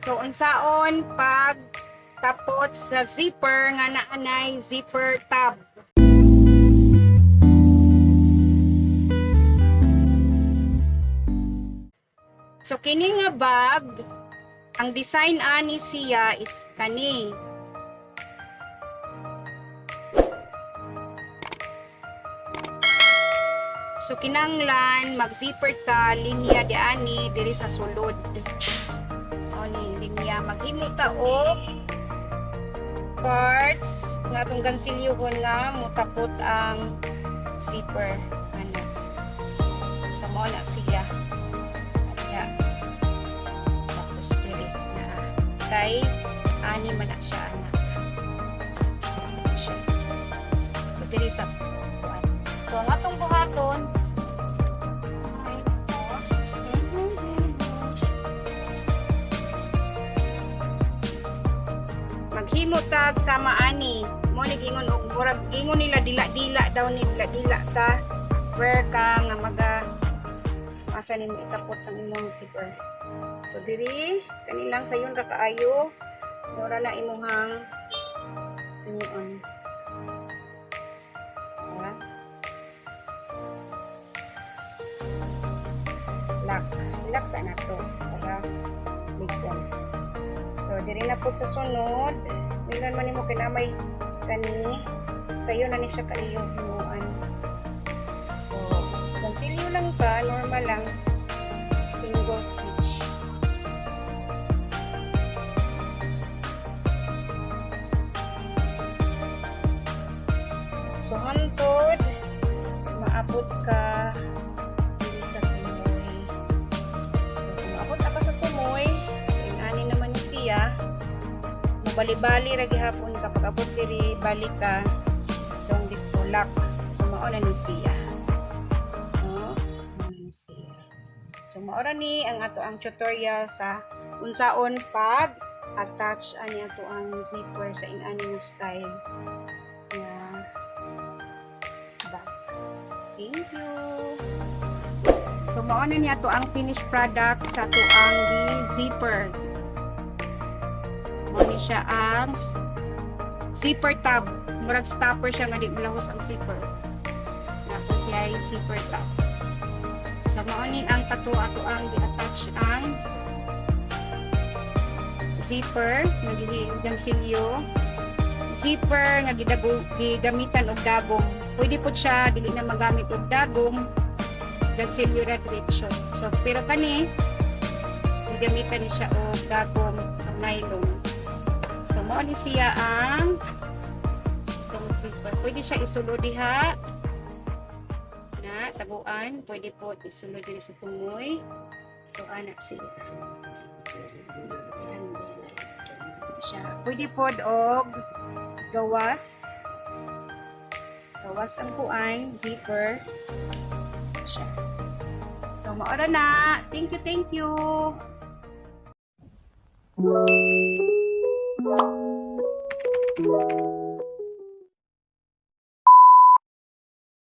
So unsaon pag tapot sa zipper nga naanay zipper tab. So kini nga bag, ang design ani siya is kani. So kinanglan mag-zipper ta linya di ani diri sa sulod. O ni linya maghimo ta og parts nga atong gansilyuhon nga mutapot ang zipper ana. So mo na siya. Tapos dili na kay ani man na siya anak. So dili sa so ang atong buhaton maghimo tag sama ani mo ni gingon og murag gingon nila dila-dila daw ni dila-dila sa where ka nga maga asa nimo itapot ang imong zipper. So diri kanilang sayon ra kaayo mura na imuhang inyon. Lock sa nato paras likon. So diri na pud sa sunod milan man nimo kinamay kani sayo na ni siya kaayo himuan. So conceal lang ka normal lang single stitch. So hantod maabot ka dili sa tumoy. So kung maabot ka sa tumoy, ani naman ni siya. Mabali-bali ra gihapon kapag abot diri balik ka dong dito lock. So mao na ni siya. So mao ra ni ang ato ang tutorial sa unsaon pag attach ani ato ang zipper sa inani nga style. Thank you. So mao na niya to ang finished product sa tuang zipper. Mao ni siya ang zipper tab. Murag stopper siya nga di malahos ang zipper. Tapos siya ay zipper tab. So mao ni ang ato ang gi-attach ang zipper nga gansilyo. Zipper nga gigamitan og dagom. Pwede po siya dili na magamit og dagom gansilyo ra diretso. So pero kani gigamitan ni siya og dagom og nylon. So mao ni siya ang zipper. Pwede siya isulod diha na taguan, pwede po isulod diri sa tumoy. So anak siya. Pwede po og gawas ang kuan zipper siya. So maora na. Thank you.